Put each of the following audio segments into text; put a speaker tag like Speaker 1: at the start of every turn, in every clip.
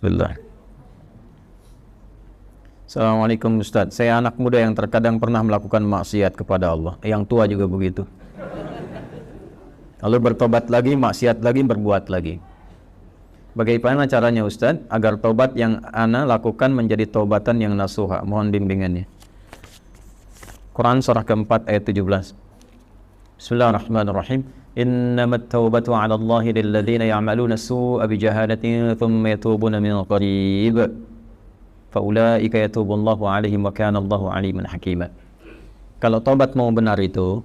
Speaker 1: Bismillah. Assalamualaikum Ustaz. Saya anak muda yang terkadang pernah melakukan maksiat kepada Allah. Yang tua juga begitu. Lalu bertobat lagi, maksiat lagi, berbuat lagi. Bagaimana caranya Ustaz agar tobat yang ana lakukan menjadi taubatan yang nasuha? Mohon bimbingannya. Quran surah keempat ayat 17. Bismillahirrahmanirrahim. Innamat taubatu 'ala Allahi lilladzina ya'maluna as-su'a bijahalatin thumma yatubuna min qarib. Faulaika yatubullahu 'alaihim wa kana Allahu 'aliman hakima. Kalau tobat mau benar itu,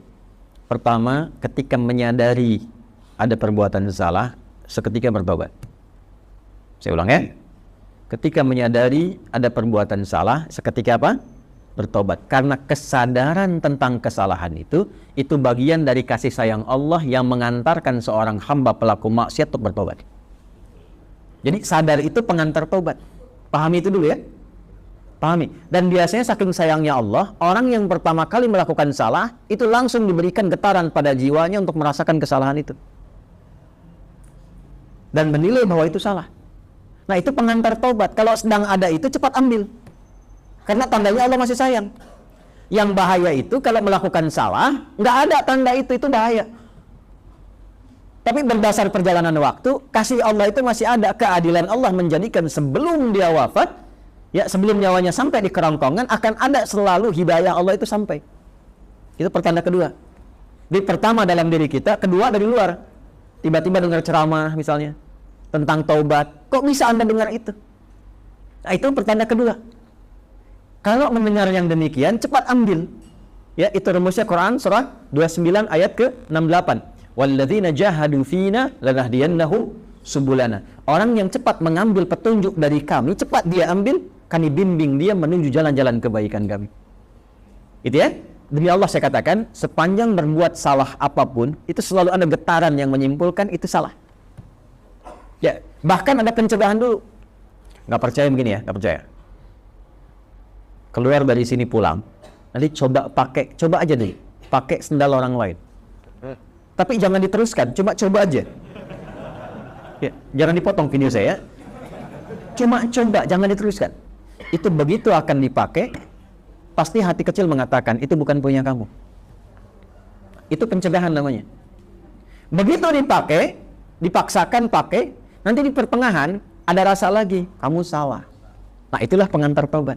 Speaker 1: pertama ketika menyadari ada perbuatan salah, seketika bertobat. Saya ulang ya. Ketika menyadari ada perbuatan salah, seketika apa? Bertobat. Karena kesadaran tentang kesalahan itu bagian dari kasih sayang Allah yang mengantarkan seorang hamba pelaku maksiat untuk bertobat. Jadi sadar itu pengantar tobat. Pahami itu dulu ya. Pahami. Dan biasanya saking sayangnya Allah, orang yang pertama kali melakukan salah itu langsung diberikan getaran pada jiwanya untuk merasakan kesalahan itu dan menilai bahwa itu salah. Nah, itu pengantar tobat. Kalau sedang ada itu cepat ambil. Karena tandanya Allah masih sayang. Yang bahaya itu kalau melakukan salah, nggak ada tanda itu bahaya. Tapi berdasar perjalanan waktu, kasih Allah itu masih ada, keadilan Allah menjadikan sebelum dia wafat, ya sebelum nyawanya sampai di kerongkongan, akan ada selalu hidayah Allah itu sampai. Itu pertanda kedua. Jadi pertama dalam diri kita, kedua dari luar. Tiba-tiba dengar ceramah misalnya tentang taubat, kok bisa Anda dengar itu? Nah, itu pertanda kedua. Kalau mendengar yang demikian, cepat ambil. Ya, itu rumusnya Quran surah 29 ayat ke-68. Walladzina jahadu fina lanahdiyannahum subulana. Orang yang cepat mengambil petunjuk dari kami, cepat dia ambil, kami bimbing dia menuju jalan-jalan kebaikan kami. Itu ya. Demi Allah saya katakan, sepanjang berbuat salah apapun, itu selalu ada getaran yang menyimpulkan itu salah. Ya, bahkan ada pencegahan dulu. Nggak percaya begini ya, nggak percaya. Keluar dari sini pulang, nanti coba aja deh, pakai sendal orang lain. Tapi jangan diteruskan, coba aja. Ya, jangan dipotong video saya. Coba, jangan diteruskan. Itu begitu akan dipakai, pasti hati kecil mengatakan itu bukan punya kamu. Itu pencegahan namanya. Begitu dipakai, dipaksakan pakai, nanti di pertengahan ada rasa lagi, kamu salah. Nah, itulah pengantar taubat.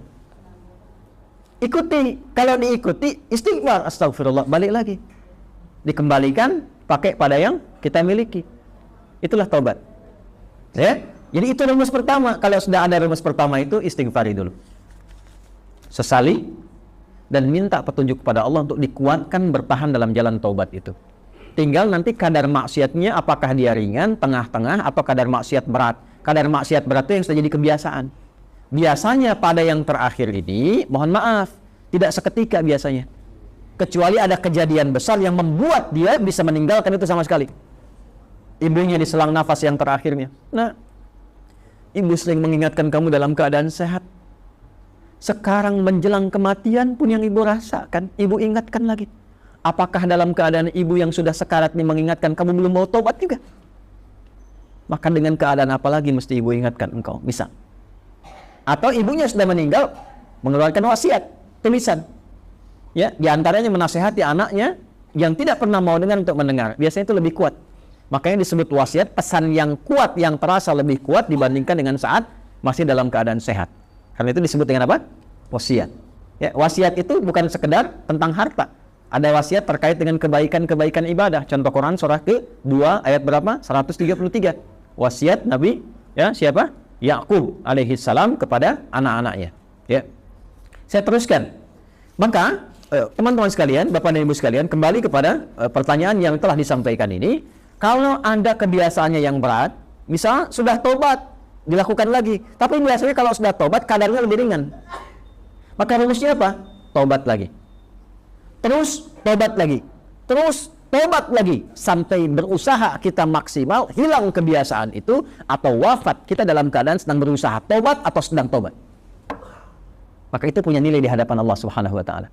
Speaker 1: Ikuti, kalau diikuti istighfar, astagfirullah, balik lagi, dikembalikan pakai pada yang kita miliki. Itulah taubat. Ya, jadi itu rumus pertama. Kalau sudah ada rumus pertama itu istighfari dulu, sesali dan minta petunjuk kepada Allah untuk dikuatkan bertahan dalam jalan taubat itu. Tinggal nanti kadar maksiatnya apakah dia ringan, tengah-tengah, atau kadar maksiat berat. Kadar maksiat berat itu yang sudah jadi kebiasaan. Biasanya pada yang terakhir ini, mohon maaf, tidak seketika biasanya. Kecuali ada kejadian besar yang membuat dia bisa meninggalkan itu sama sekali. Ibunya di selang nafas yang terakhirnya. Nah, ibu sering mengingatkan kamu dalam keadaan sehat. Sekarang menjelang kematian pun yang ibu rasakan, ibu ingatkan lagi. Apakah dalam keadaan ibu yang sudah sekarat ini mengingatkan kamu belum mau tobat juga? Maka dengan keadaan apa lagi mesti ibu ingatkan engkau? Misal. Atau ibunya sudah meninggal, mengeluarkan wasiat, tulisan. Ya, diantaranya menasehati anaknya yang tidak pernah mau dengar untuk mendengar. Biasanya itu lebih kuat. Makanya disebut wasiat, pesan yang kuat, yang terasa lebih kuat dibandingkan dengan saat masih dalam keadaan sehat. Karena itu disebut dengan apa? Wasiat. Ya, wasiat itu bukan sekedar tentang harta. Ada wasiat terkait dengan kebaikan-kebaikan ibadah. Contoh Quran surah ke-2 ayat berapa? 133. Wasiat Nabi, ya, siapa? Yakub alaihi salam kepada anak-anaknya. Ya. Saya teruskan. Maka teman-teman sekalian, Bapak dan Ibu sekalian, kembali kepada pertanyaan yang telah disampaikan ini. Kalau Anda kebiasaannya yang berat, misal sudah tobat, dilakukan lagi. Tapi biasanya kalau sudah tobat, kadarnya lebih ringan. Maka rumusnya apa? Tobat lagi. Terus tobat lagi. Terus tobat lagi. Sampai berusaha kita maksimal, hilang kebiasaan itu, atau wafat kita dalam keadaan sedang berusaha tobat atau sedang tobat. Maka itu punya nilai di hadapan Allah Subhanahu wa Ta'ala.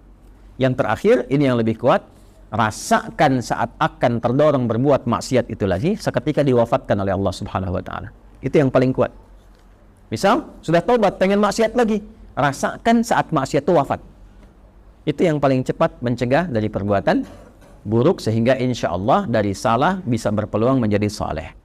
Speaker 1: Yang terakhir, ini yang lebih kuat, rasakan saat akan terdorong berbuat maksiat itu lagi seketika diwafatkan oleh Allah Subhanahu wa Ta'ala. Itu yang paling kuat. Misal, sudah taubat, pengen maksiat lagi. Rasakan saat maksiat itu wafat. Itu yang paling cepat mencegah dari perbuatan buruk, sehingga insya Allah dari salah bisa berpeluang menjadi saleh.